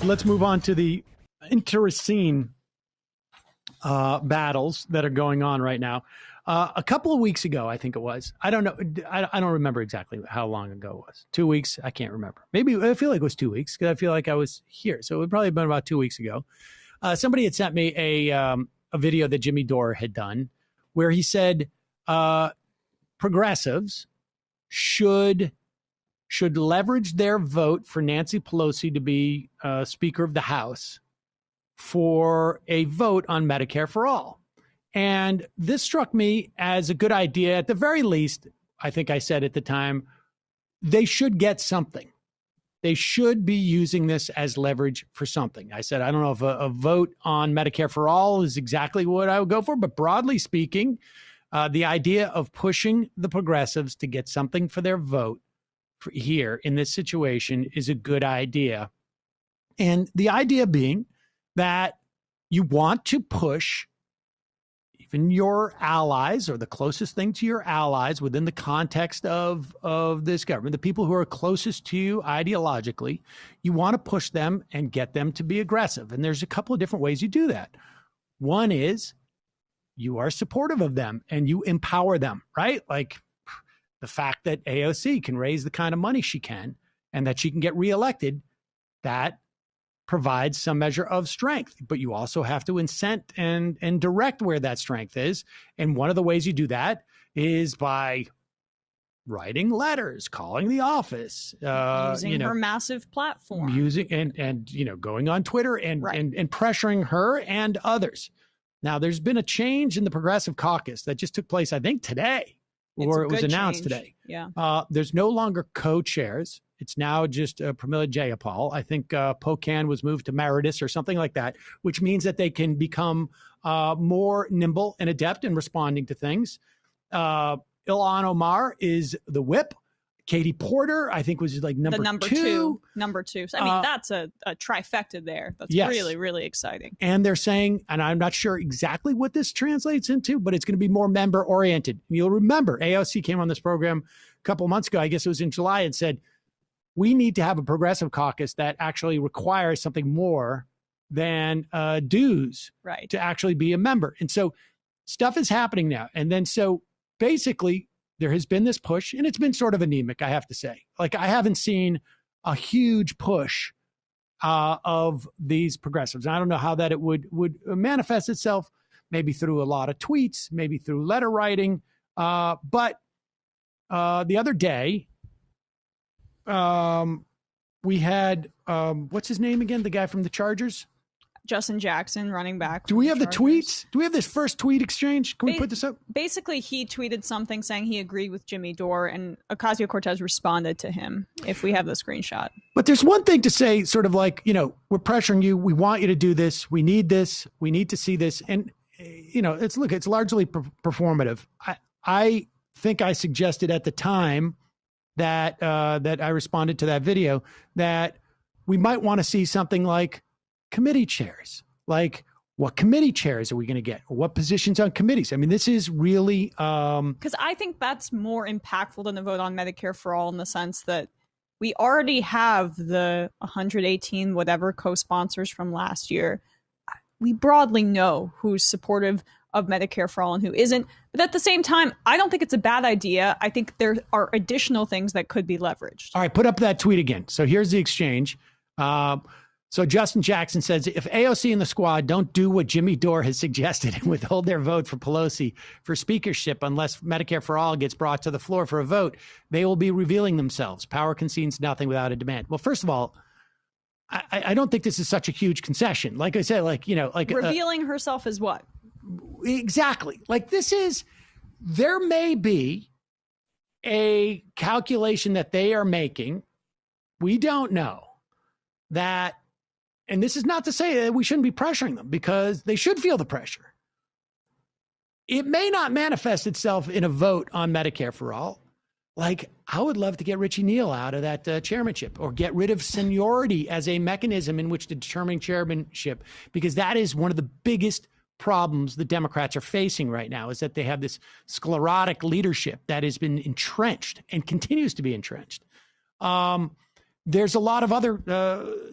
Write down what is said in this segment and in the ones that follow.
Let's move on to the internecine battles that are going on right now. A couple of weeks ago, I think it was. I don't know. I don't remember exactly how long ago it was. 2 weeks? I can't remember. Maybe I feel like it was 2 weeks because I feel like I was here. So it would probably have been about 2 weeks ago. Somebody had sent me a video that Jimmy Dore had done where he said progressives should leverage their vote for Nancy Pelosi to be Speaker of the House for a vote on Medicare for all. And this struck me as a good idea. At the very least, I think I said at the time, they should get something. They should be using this as leverage for something. I said, I don't know if a vote on Medicare for all is exactly what I would go for, but broadly speaking, the idea of pushing the progressives to get something for their vote here in this situation is a good idea. And the idea being that you want to push even your allies or the closest thing to your allies within the context of this government, the people who are closest to you ideologically, you want to push them and get them to be aggressive. And there's a couple of different ways you do that. One is you are supportive of them and you empower them, right? Like the fact that AOC can raise the kind of money she can and that she can get reelected, that provides some measure of strength. But you also have to incent and direct where that strength is. And one of the ways you do that is by writing letters, calling the office, using her massive platform, using and going on Twitter and pressuring her and others. Now, there's been a change in the Progressive Caucus that just took place, I think, today. Or it was announced today. Yeah. There's no longer co-chairs. It's now just Pramila Jayapal. I think Pocan was moved to Meredith or something like that, which means that they can become more nimble and adept in responding to things. Ilhan Omar is the whip. Katie Porter, I think, was like number two. Number two. So, I mean, that's a trifecta there. That's really, really exciting. And they're saying, and I'm not sure exactly what this translates into, but it's going to be more member oriented. You'll remember AOC came on this program a couple of months ago, I guess it was in July, and said, we need to have a progressive caucus that actually requires something more than dues to actually be a member. And so stuff is happening now. And then so basically, there has been this push, and it's been sort of anemic, I have to say. Like, I haven't seen a huge push of these progressives. And I don't know how that it would manifest itself, maybe through a lot of tweets, maybe through letter writing. But the other day, we had, what's his name again? The guy from the Chargers? Justin Jackson, running back. Do we have the tweets? Do we have this first tweet exchange? Can we put this up? Basically, he tweeted something saying he agreed with Jimmy Dore, and Ocasio-Cortez responded to him, if we have the screenshot. But there's one thing to say, sort of like, we're pressuring you. We want you to do this. We need this. We need to see this. And, it's largely performative. I think I suggested at the time that I responded to that video that we might want to see something like committee chairs. Like, what committee chairs are we going to get? What positions on committees? I mean, this is really because I think that's more impactful than the vote on Medicare for all, in the sense that we already have the 118 whatever co-sponsors from last year. We broadly know who's supportive of Medicare for all and who isn't. But at the same time, I don't think it's a bad idea. I think there are additional things that could be leveraged. All right, put up that tweet again. So here's the exchange. So Justin Jackson says, if AOC and the squad don't do what Jimmy Dore has suggested and withhold their vote for Pelosi for speakership unless Medicare for all gets brought to the floor for a vote, they will be revealing themselves. Power concedes nothing without a demand. Well, first of all, I don't think this is such a huge concession. Like I said, revealing herself as what? Exactly. Like, there may be a calculation that they are making. We don't know that. And this is not to say that we shouldn't be pressuring them, because they should feel the pressure. It may not manifest itself in a vote on Medicare for all. Like, I would love to get Richie Neal out of that chairmanship, or get rid of seniority as a mechanism in which to determine chairmanship, because that is one of the biggest problems the Democrats are facing right now, is that they have this sclerotic leadership that has been entrenched and continues to be entrenched. there's a lot of other.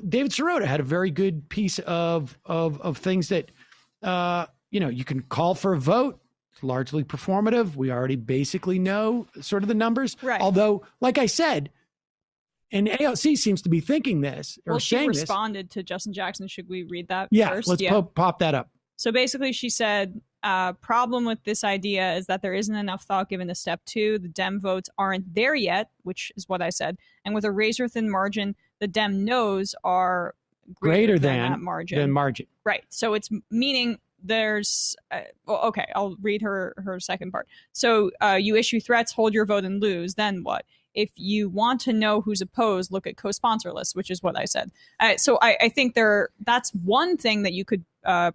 David Sirota had a very good piece of things that you can call for a vote. It's largely performative. We already basically know sort of the numbers. Right. Although, like I said, and AOC seems to be thinking this or saying this. She responded to Justin Jackson. Should we read that first? Let's pop that up. So basically she said, problem with this idea is that there isn't enough thought given to step 2. The Dem votes aren't there yet, which is what I said. And with a razor-thin margin, the Dem no's are greater than that margin. Right. So it's meaning there's okay, I'll read her second part. So you issue threats, hold your vote, and lose. Then what? If you want to know who's opposed, look at co-sponsor lists, which is what I said. So I think that's one thing that you could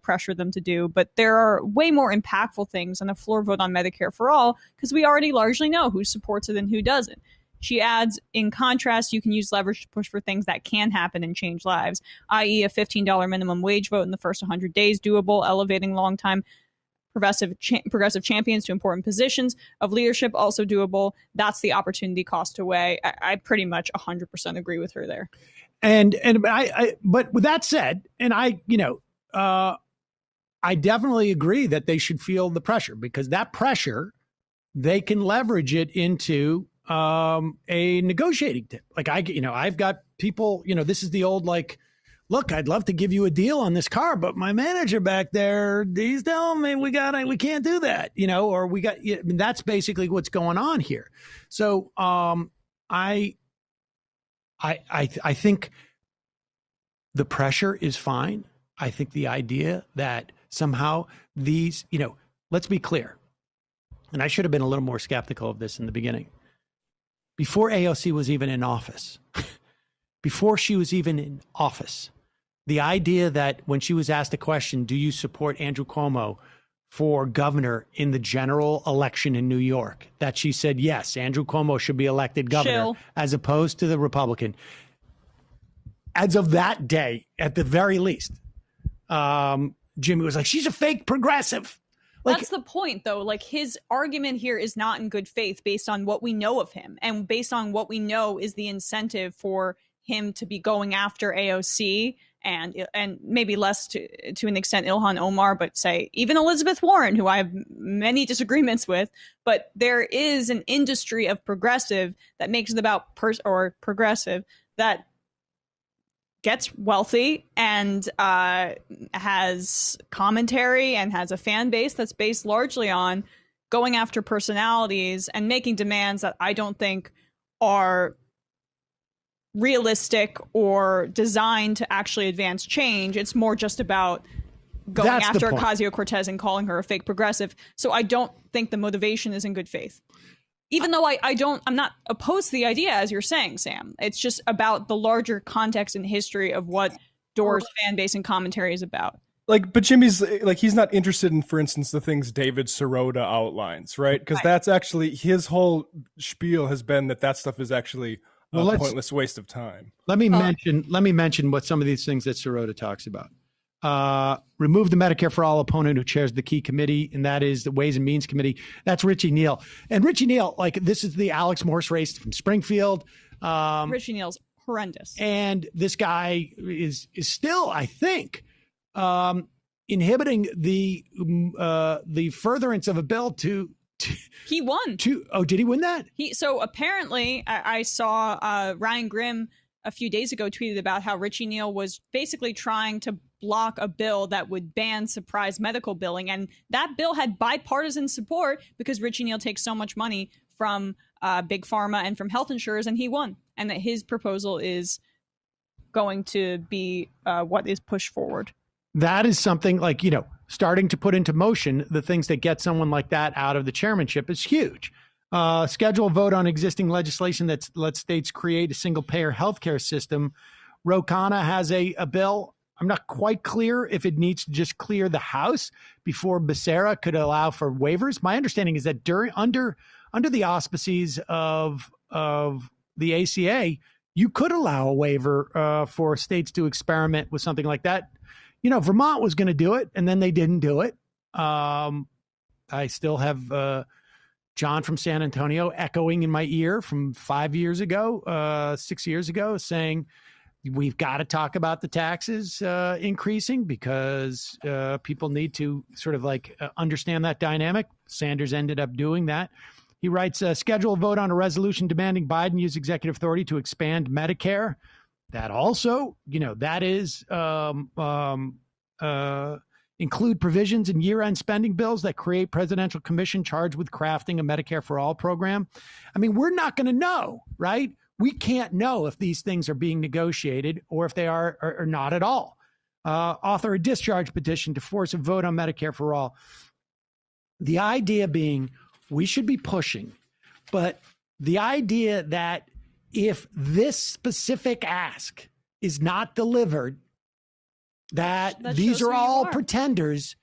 pressure them to do, but there are way more impactful things than a floor vote on Medicare for all, because we already largely know who supports it and who doesn't. She adds, in contrast, you can use leverage to push for things that can happen and change lives, i.e. a $15 minimum wage vote in the first 100 days, doable, elevating long-time progressive champions to important positions of leadership, also doable. That's the opportunity cost away. I pretty much 100% agree with her there. But with that said, and I definitely agree that they should feel the pressure, because that pressure, they can leverage it into a negotiating tip. Like I've got people, this is the old, look, I'd love to give you a deal on this car, but my manager back there, he's telling me we can't do that, or that's basically what's going on here. So I think the pressure is fine. I think the idea that somehow these, let's be clear, and I should have been a little more skeptical of this in the beginning. Before AOC was even in office, the idea that when she was asked a question, do you support Andrew Cuomo for governor in the general election in New York, that she said, yes, Andrew Cuomo should be elected governor as opposed to the Republican. As of that day, at the very least, Jimmy was like, she's a fake progressive. That's the point, though. His argument here is not in good faith based on what we know of him, and based on what we know is the incentive for him to be going after AOC and maybe less to an extent Ilhan Omar, but say even Elizabeth Warren, who I have many disagreements with. But there is an industry of progressive that makes it about progressive that gets wealthy and has commentary and has a fan base that's based largely on going after personalities and making demands that I don't think are realistic or designed to actually advance change. It's more just about going after Ocasio-Cortez and calling her a fake progressive. So I don't think the motivation is in good faith. Even though I'm not opposed to the idea, as you're saying, Sam. It's just about the larger context and history of what Dore's fan base and commentary is about. But Jimmy's he's not interested in, for instance, the things David Sirota outlines, right? Because that's actually his whole spiel has been that stuff is actually a pointless waste of time. Let me mention what some of these things that Sirota talks about. Remove the Medicare for All opponent who chairs the key committee, and that is the Ways and Means Committee. That's Richie Neal. And Richie Neal, this is the Alex Morse race from Springfield. Richie Neal's horrendous. And this guy is still, I think, inhibiting the furtherance of a bill to he won. Did he win that? So apparently I saw Ryan Grimm a few days ago tweeted about how Richie Neal was basically trying to block a bill that would ban surprise medical billing. And that bill had bipartisan support because Richie Neal takes so much money from big pharma and from health insurers, and he won. And that his proposal is going to be what is pushed forward. That is something starting to put into motion the things that get someone like that out of the chairmanship is huge. Schedule a vote on existing legislation that lets states create a single-payer healthcare system. Ro Khanna has a bill. I'm not quite clear if it needs to just clear the House before Becerra could allow for waivers. My understanding is that under the auspices of the ACA, you could allow a waiver for states to experiment with something like that. Vermont was going to do it, and then they didn't do it. I still have John from San Antonio echoing in my ear from 5 years ago, 6 years ago, saying we've got to talk about the taxes increasing because people need to sort of understand that dynamic. Sanders ended up doing that. He writes, schedule a vote on a resolution demanding Biden use executive authority to expand Medicare. That also, that is include provisions in year-end spending bills that create presidential commission charged with crafting a Medicare for All program. I mean, we're not going to know, right? We can't know if these things are being negotiated or if they are or not at all. Author a discharge petition to force a vote on Medicare for All. The idea being we should be pushing, but the idea that if this specific ask is not delivered, that these are all pretenders.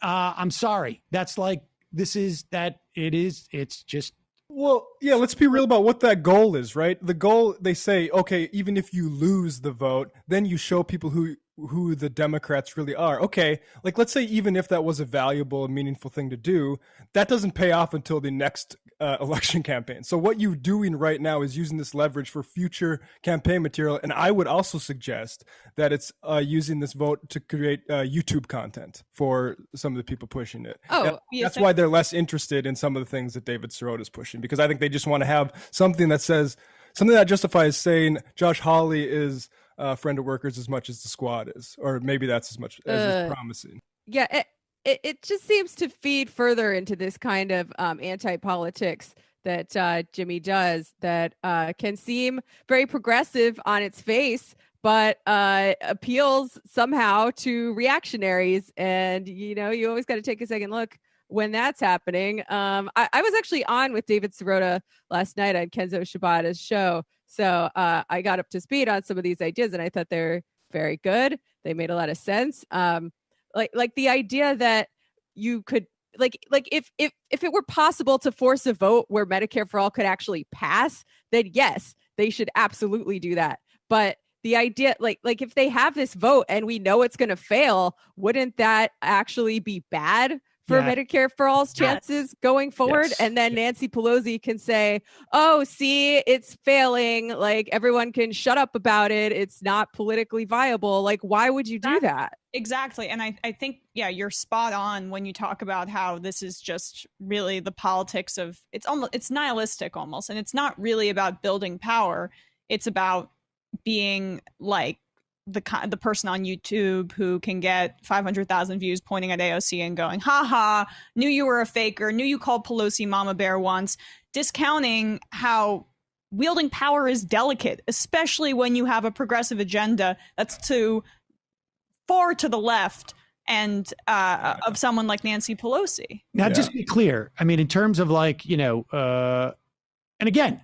I'm sorry. That's it's just. Well, yeah, let's be real about what that goal is, right? The goal, they say, okay, even if you lose the vote, then you show people who the Democrats really are. Okay, let's say even if that was a valuable and meaningful thing to do, that doesn't pay off until the next election campaign. So what you're doing right now is using this leverage for future campaign material. And I would also suggest that it's using this vote to create YouTube content for some of the people pushing it. Oh, that's why they're less interested in some of the things that David Sirota is pushing, because I think they just want to have something that justifies saying Josh Hawley is a friend of workers as much as the squad is, or maybe that's as much as is promising. Yeah, it just seems to feed further into this kind of anti-politics that Jimmy does that can seem very progressive on its face, but appeals somehow to reactionaries. And, you always got to take a second look when that's happening. I was actually on with David Sirota last night on Kenzo Shibata's show. So I got up to speed on some of these ideas, and I thought they're very good. They made a lot of sense. Like the idea that you could if it were possible to force a vote where Medicare for All could actually pass, then yes, they should absolutely do that. But the idea, if they have this vote and we know it's going to fail, wouldn't that actually be bad for Medicare for All's chances going forward? Yes. And then Nancy Pelosi can say, oh, see, it's failing. Everyone can shut up about it. It's not politically viable. Why would you do that? Exactly. And I think, you're spot on when you talk about how this is just really the politics of it's nihilistic almost. And it's not really about building power. It's about being the person on YouTube who can get 500,000 views pointing at AOC and going, haha, knew you were a faker, knew you called Pelosi mama bear once, discounting how wielding power is delicate, especially when you have a progressive agenda that's far to the left and of someone like Nancy Pelosi. Now, just to be clear, I mean, in terms of and again,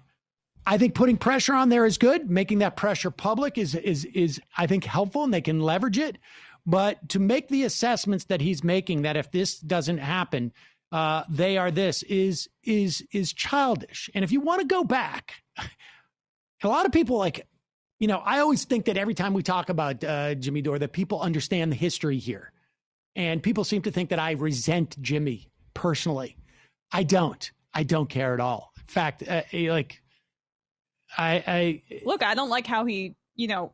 I think putting pressure on there is good. Making that pressure public is I think helpful, and they can leverage it. But to make the assessments that he's making, that if this doesn't happen, they are this is childish. And if you want to go back, a lot of people I always think that every time we talk about Jimmy Dore, that people understand the history here, and people seem to think that I resent Jimmy personally. I don't care at all. In fact, I don't like how he,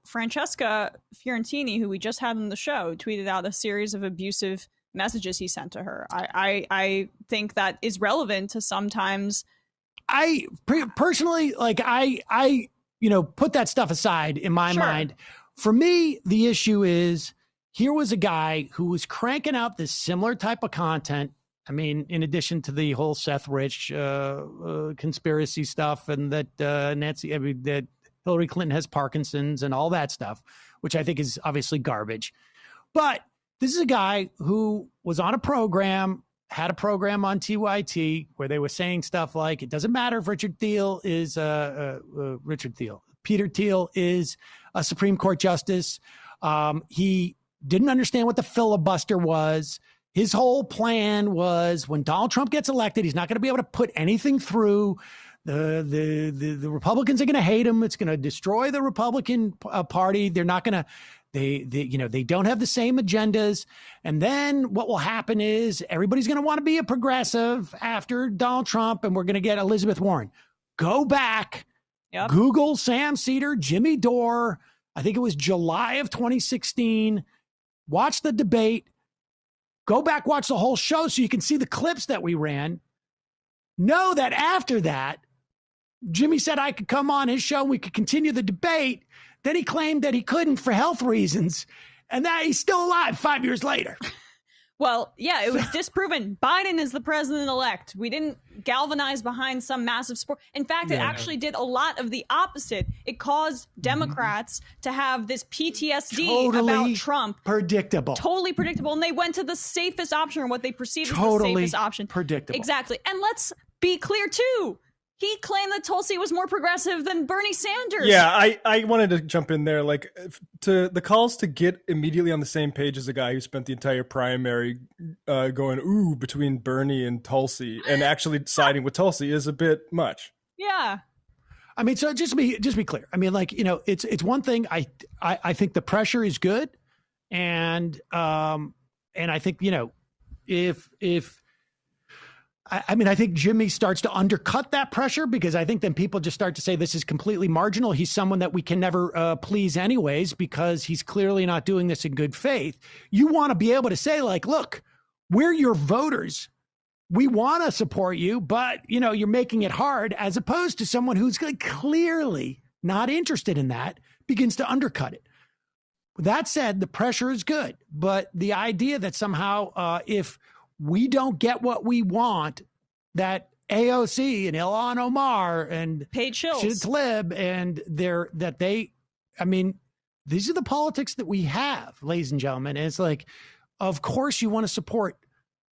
Francesca Fiorentini, who we just had on the show, tweeted out a series of abusive messages he sent to her. I think that is relevant to sometimes. I personally, I put that stuff aside in my mind. For me, the issue is here was a guy who was cranking out this similar type of content. I mean, in addition to the whole Seth Rich conspiracy stuff, and that that Hillary Clinton has Parkinson's and all that stuff, which I think is obviously garbage. But this is a guy who was on a program, had a program on TYT where they were saying stuff like, it doesn't matter if Peter Thiel is a Supreme Court justice. He didn't understand what the filibuster was. His whole plan was when Donald Trump gets elected, he's not going to be able to put anything through. The Republicans are going to hate him. It's going to destroy the Republican Party. They're not going to They don't have the same agendas. And then what will happen is everybody's going to want to be a progressive after Donald Trump, and we're going to get Elizabeth Warren. Go back, Google Sam Seder, Jimmy Dore. I think it was July of 2016. Watch the debate. Go back, watch the whole show so you can see the clips that we ran. Know that after that, Jimmy said I could come on his show and we could continue the debate. Then he claimed that he couldn't for health reasons, and that he's still alive 5 years later. Well, yeah, it was disproven. Biden is the president-elect. We didn't galvanize behind some massive support. In fact, it actually did a lot of the opposite. It caused Democrats to have this PTSD about Trump. Predictable. Totally predictable. And they went to the safest option, or what they perceived as the safest option. Predictable. Exactly. And let's be clear, too. He claimed that Tulsi was more progressive than Bernie Sanders. Yeah, I wanted to jump in there. Like, to the calls to get immediately on the same page as a guy who spent the entire primary going, between Bernie and Tulsi, and actually siding with Tulsi is a bit much. Yeah. I mean, so just be clear. I mean, like, it's one thing. I think the pressure is good. And I think, I think Jimmy starts to undercut that pressure, because I think then people just start to say this is completely marginal. He's someone that we can never please anyways, because he's clearly not doing this in good faith. You want to be able to say, like, look, we're your voters. We want to support you, but, you're making it hard, as opposed to someone who's clearly not interested in that begins to undercut it. That said, the pressure is good, but the idea that somehow if we don't get what we want, that AOC and Ilhan Omar and Paige Schills, Tlaib, and these are the politics that we have, ladies and gentlemen. And it's like, of course you want to support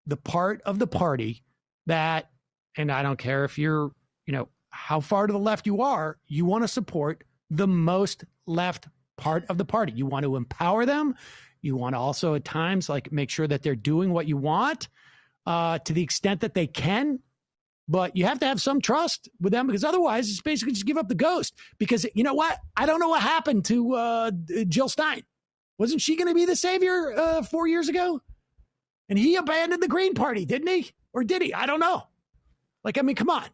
the part of the party that, and I don't care if you're, how far to the left you want to support the most left part of the party. You want to empower them. You want to also at times make sure that they're doing what you want to the extent that they can, but you have to have some trust with them, because otherwise it's basically just give up the ghost. Because you know what? I don't know what happened to Jill Stein. Wasn't she going to be the savior 4 years ago? And he abandoned the Green Party, didn't he? Or did he? I don't know. Come on.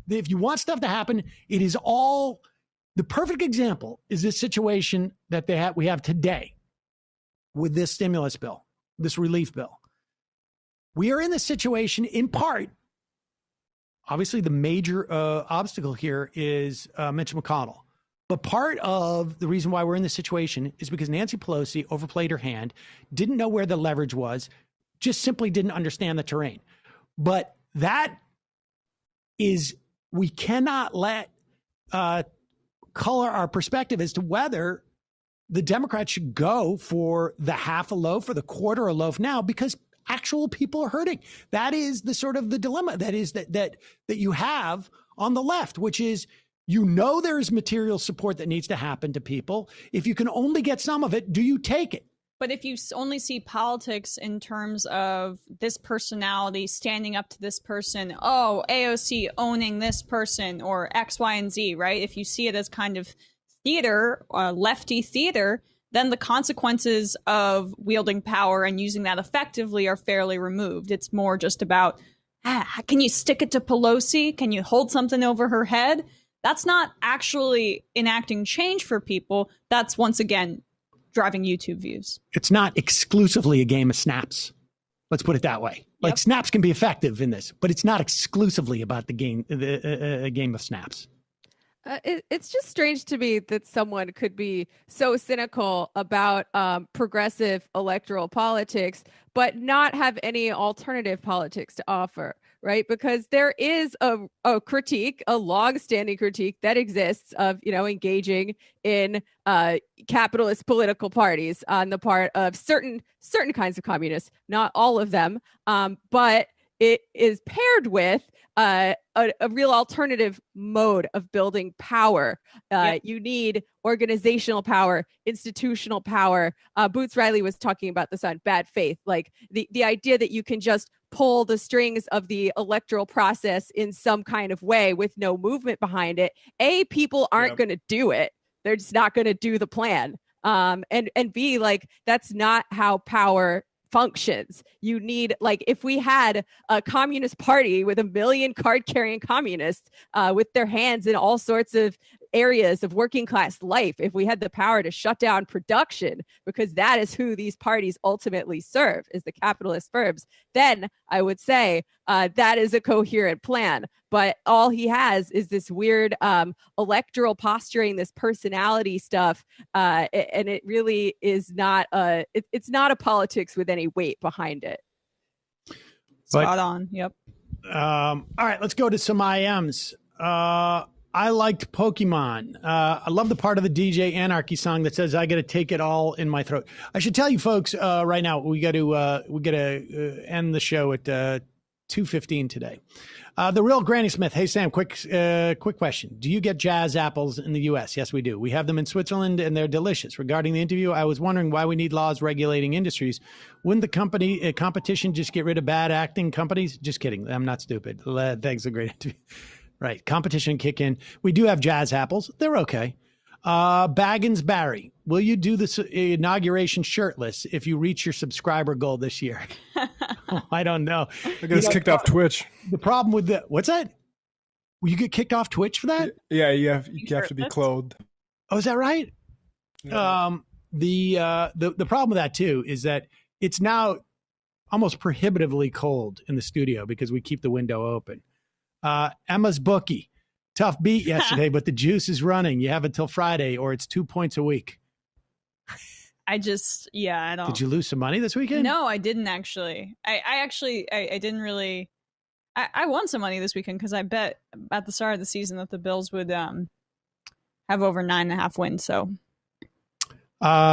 If you want stuff to happen, it is all the perfect example is this situation that we have today with this stimulus bill, this relief bill. We are in this situation in part. Obviously, the major obstacle here is Mitch McConnell. But part of the reason why we're in this situation is because Nancy Pelosi overplayed her hand, didn't know where the leverage was, just simply didn't understand the terrain. But that is, we cannot let color our perspective as to whether the Democrats should go for the half a loaf or the quarter a loaf now, because actual people are hurting. That is the sort of the dilemma that you have on the left, which is, there is material support that needs to happen to people. If you can only get some of it, do you take it? But if you only see politics in terms of this personality standing up to this person, AOC owning this person, or X, Y, and Z, right? If you see it as kind of theater, lefty theater, then the consequences of wielding power and using that effectively are fairly removed. It's more just about, can you stick it to Pelosi? Can you hold something over her head? That's not actually enacting change for people. That's, once again, driving YouTube views. It's not exclusively a game of snaps. Let's put it that way. Yep. Snaps can be effective in this, but it's not exclusively about the game, a game of snaps. It's just strange to me that someone could be so cynical about progressive electoral politics, but not have any alternative politics to offer, right? Because there is a critique, a long-standing critique that exists of, engaging in capitalist political parties on the part of certain kinds of communists, not all of them, but it is paired with a real alternative mode of building power. You need organizational power, institutional power. Boots Riley was talking about this on Bad Faith, the idea that you can just pull the strings of the electoral process in some kind of way with no movement behind it. People aren't going to do it. They're just not going to do the plan. And B, like, that's not how power functions. You need, like, if we had a communist party with 1 million card carrying communists with their hands in all sorts of areas of working class life, if we had the power to shut down production, because that is who these parties ultimately serve, is the capitalist firms, then I would say that is a coherent plan. But all he has is this weird electoral posturing, this personality stuff, and it really is not it's not a politics with any weight behind it. Spot on. Yep. All right, let's go to some IMs. I liked Pokemon. I love the part of the DJ Anarchy song that says, "I got to take it all in my throat." I should tell you folks right now, we got to end the show at 2:15 today. The real Granny Smith. Hey Sam, quick question. Do you get jazz apples in the U.S.? Yes, we do. We have them in Switzerland, and they're delicious. Regarding the interview, I was wondering why we need laws regulating industries. Wouldn't the competition just get rid of bad acting companies? Just kidding. I'm not stupid. Thanks, a great interview. Right. Competition kick in. We do have jazz apples. They're okay. Baggins Barry, will you do this inauguration shirtless if you reach your subscriber goal this year? I don't know. I get kicked off Twitch. The problem with what's that? Will you get kicked off Twitch for that? Yeah, you have to be clothed. Oh, is that right? Yeah. The problem with that too is that it's now almost prohibitively cold in the studio because we keep the window open. Emma's bookie. Tough beat yesterday, but the juice is running. You have until Friday or it's 2 points a week. I don't. Did you lose some money this weekend? No, I didn't actually. I didn't really. I won some money this weekend because I bet at the start of the season that the Bills would have over 9.5 wins. So,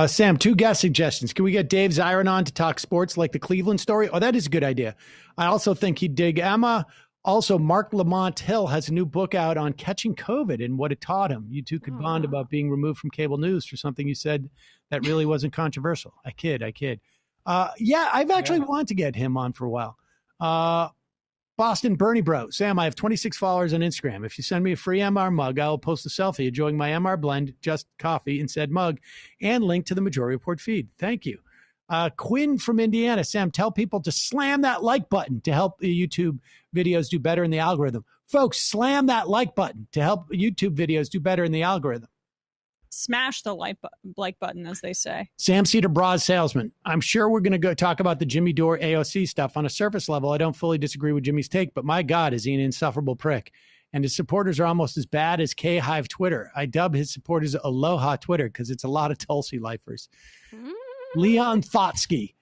Sam, 2 guest suggestions. Can we get Dave Zirin on to talk sports like the Cleveland story? Oh, that is a good idea. I also think he'd dig Emma. Also, Mark Lamont Hill has a new book out on catching COVID and what it taught him. You two could bond about being removed from cable news for something you said that really wasn't controversial. I kid. Yeah, I've actually wanted to get him on for a while. Boston Bernie Bro. Sam, I have 26 followers on Instagram. If you send me a free MR mug, I will post a selfie enjoying my MR blend, just coffee, in said mug, and link to the Majority Report feed. Thank you. Quinn from Indiana. Sam, tell people to slam that like button to help the YouTube videos do better in the algorithm. Folks, slam that like button to help YouTube videos do better in the algorithm. Smash the like button, as they say. Sam Cedar Bras salesman. I'm sure we're going to go talk about the Jimmy Dore AOC stuff. On a surface level, I don't fully disagree with Jimmy's take, but my God, is he an insufferable prick. And his supporters are almost as bad as K-Hive Twitter. I dub his supporters Aloha Twitter because it's a lot of Tulsi lifers. Leon Thotsky.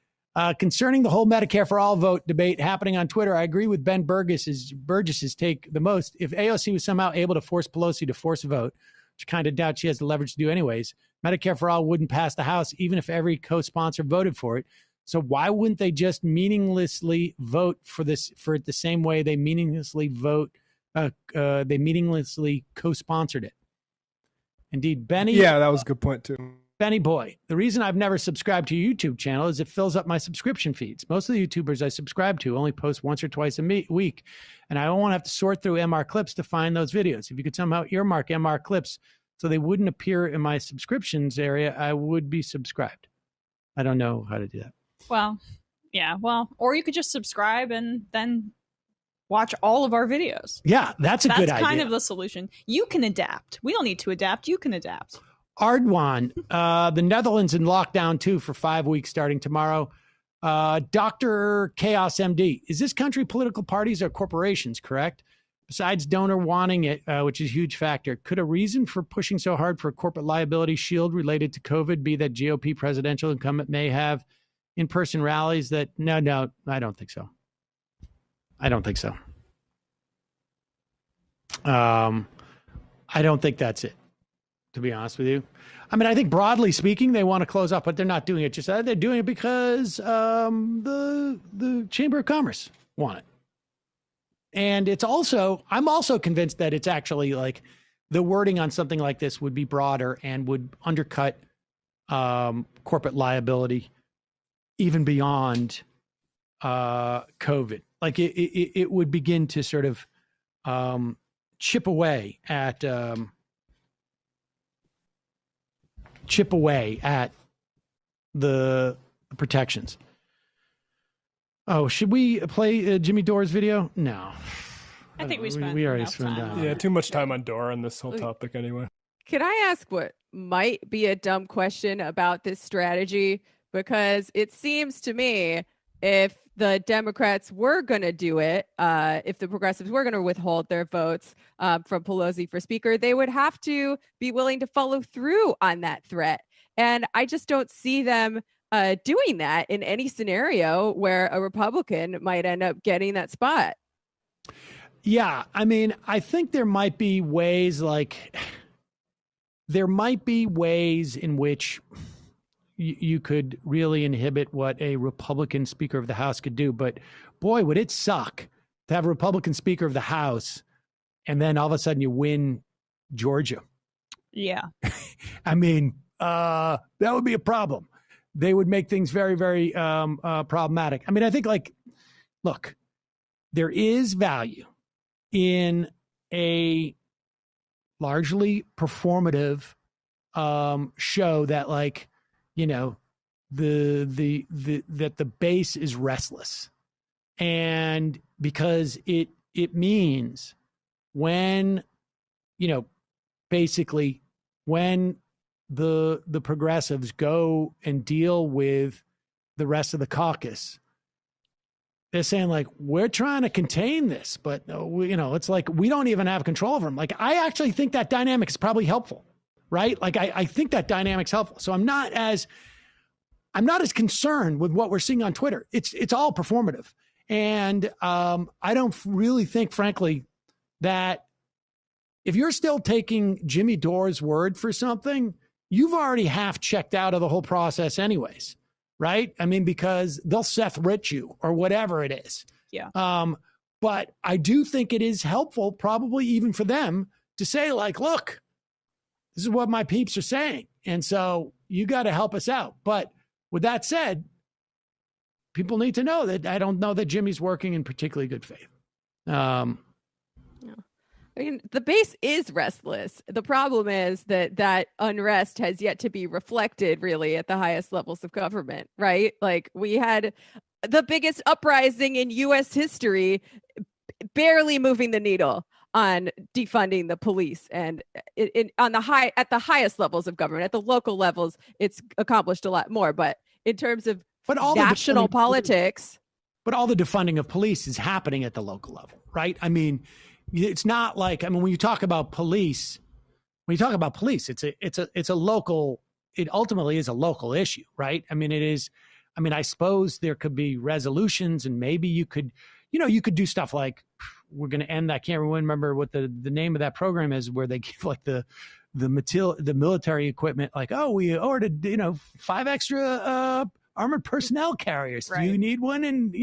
Concerning the whole Medicare for All vote debate happening on Twitter, I agree with Ben Burgess's take the most. If AOC was somehow able to force Pelosi to force a vote, which I kind of doubt she has the leverage to do anyways, Medicare for All wouldn't pass the House, even if every co-sponsor voted for it. So why wouldn't they just meaninglessly vote for it the same way they meaninglessly co-sponsored it? Indeed, Benny. Yeah, that was a good point too. Benny Boy, the reason I've never subscribed to your YouTube channel is it fills up my subscription feeds. Most of the YouTubers I subscribe to only post once or twice a week, and I don't want to have to sort through MR clips to find those videos. If you could somehow earmark MR clips so they wouldn't appear in my subscriptions area, I would be subscribed. I don't know how to do that. Well, yeah, or you could just subscribe and then watch all of our videos. Yeah, that's a good idea. That's kind of the solution. You can adapt. We don't need to adapt. You can adapt. Ardwan, the Netherlands in lockdown too for 5 weeks starting tomorrow. Dr. Chaos MD, is this country political parties or corporations, correct? Besides donor wanting it, which is a huge factor, could a reason for pushing so hard for a corporate liability shield related to COVID be that GOP presidential incumbent may have in-person rallies that, no, I don't think so. I don't think that's it, to be honest with you. I mean, I think broadly speaking, they want to close up, but they're not doing it just that. They're doing it because the Chamber of Commerce want it. And I'm also convinced that it's actually like the wording on something like this would be broader and would undercut corporate liability even beyond COVID. Like it would begin to sort of chip away at chip away at the protections. Oh, should we play Jimmy Dore's video? No. I think we already spent time. Yeah, too much time on Dore on this whole topic anyway. Can I ask what might be a dumb question about this strategy? Because it seems to me if the Democrats were going to do it, if the progressives were going to withhold their votes from Pelosi for Speaker, they would have to be willing to follow through on that threat. And I just don't see them doing that in any scenario where a Republican might end up getting that spot. Yeah, I mean, I think there might be ways in which you could really inhibit what a Republican Speaker of the House could do. But boy, would it suck to have a Republican Speaker of the House and then all of a sudden you win Georgia. Yeah. I mean, that would be a problem. They would make things very, very problematic. I mean, I think look, there is value in a largely performative show that that the base is restless, and because it means when basically when the progressives go and deal with the rest of the caucus, they're saying we're trying to contain this, but it's we don't even have control over them. I actually think that dynamic is probably helpful, right? I think that dynamic's helpful. So I'm not as concerned with what we're seeing on Twitter. It's all performative. And I don't really think, frankly, that if you're still taking Jimmy Dore's word for something, you've already half checked out of the whole process anyways, right? I mean, because they'll Seth Rich you or whatever it is. Yeah. But I do think it is helpful, probably even for them, to say look, this is what my peeps are saying. And so you got to help us out. But with that said, people need to know that I don't know that Jimmy's working in particularly good faith. I mean, the base is restless. The problem is that unrest has yet to be reflected really at the highest levels of government, right? We had the biggest uprising in U.S. history, barely moving the needle on defunding the police, and at the highest levels of government. At the local levels, it's accomplished a lot more. But in terms of national politics, but all the defunding of police is happening at the local level, right? I mean, it's not when you talk about police, it's a local. It ultimately is a local issue, right? I mean, it is. I mean, I suppose there could be resolutions, and maybe you could do stuff like, we're going to end. I can't remember what the name of that program is, where they give the military equipment, we ordered 5 extra armored personnel carriers. Right. Do you need one? And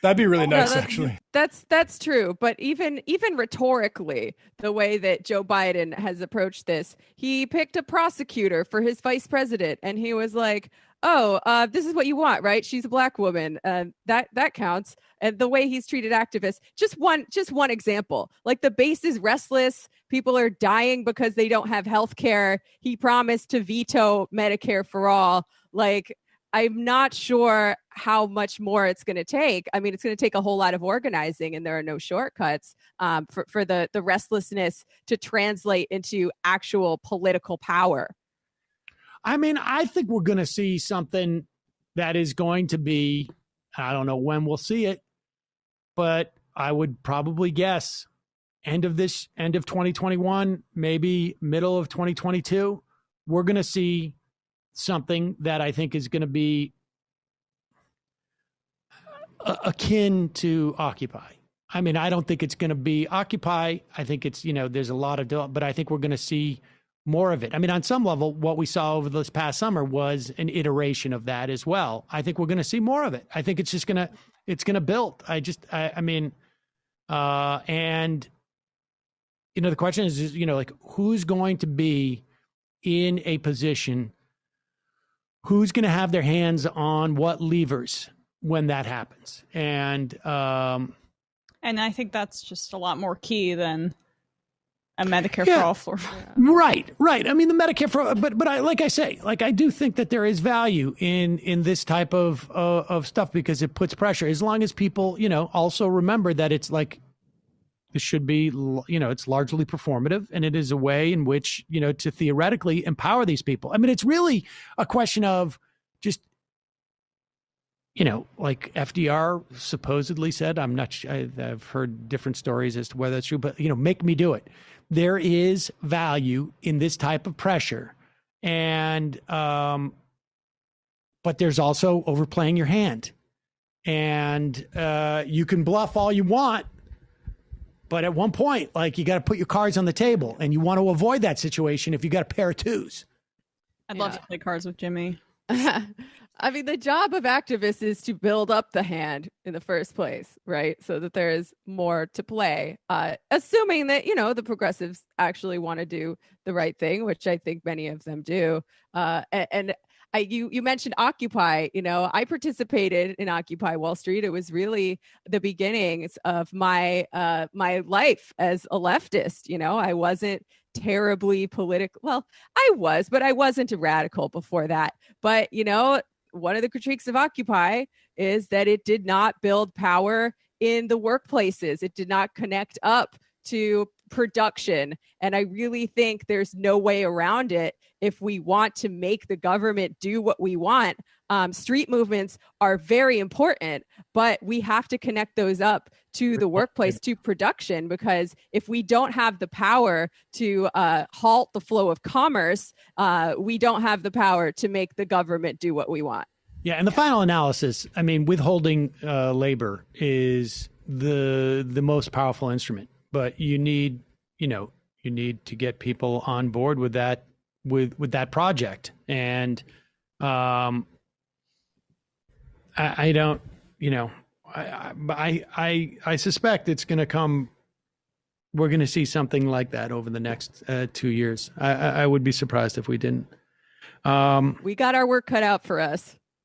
that'd be really nice, actually. That's true. But even rhetorically, the way that Joe Biden has approached this, he picked a prosecutor for his vice president, and he was like, "Oh, this is what you want, right? She's a black woman. That counts." And the way he's treated activists, just one example. The base is restless. People are dying because they don't have health care. He promised to veto Medicare for all. I'm not sure how much more it's going to take. I mean, it's going to take a whole lot of organizing, and there are no shortcuts for the restlessness to translate into actual political power. I mean, I think we're going to see something that is going to be, I don't know when we'll see it, but I would probably guess end of 2021, maybe middle of 2022, we're going to see something that I think is going to be akin to Occupy. I mean, I don't think it's going to be Occupy. I think it's, there's a lot of, but I think we're going to see more of it. I mean, on some level, what we saw over this past summer was an iteration of that as well. I think we're going to see more of it. I think it's just going to build. And, the question is, who's going to be in a position, who's going to have their hands on what levers when that happens? And I think that's just a lot more key than a Medicare for all floor. Right. I mean, the Medicare for, but I, like I say, like I do think that there is value in this type of stuff because it puts pressure. As long as people, also remember that it's like it should be, it's largely performative, and it is a way in which to theoretically empower these people. I mean, it's really a question of just. Like FDR supposedly said, I've heard different stories as to whether that's true, but, make me do it. There is value in this type of pressure. And, but there's also overplaying your hand. And you can bluff all you want, but at one point, like, you got to put your cards on the table, and you want to avoid that situation if you got a pair of twos. I'd love to play cards with Jimmy. I mean, the job of activists is to build up the hand in the first place, right? So that there's more to play, assuming that, the progressives actually want to do the right thing, which I think many of them do. You mentioned Occupy. I participated in Occupy Wall Street. It was really the beginnings of my my life as a leftist. I wasn't terribly political. Well, I was, but I wasn't a radical before that. But, one of the critiques of Occupy is that it did not build power in the workplaces. It did not connect up to production. And I really think there's no way around it if we want to make the government do what we want. Street movements are very important, but we have to connect those up to the workplace, to production, because if we don't have the power to halt the flow of commerce, we don't have the power to make the government do what we want. Yeah, and the final analysis, I mean, withholding labor is the most powerful instrument, but you need to get people on board with that with that project, and I don't, I suspect it's going to come. We're going to see something like that over the next 2 years. I would be surprised if we didn't. We got our work cut out for us.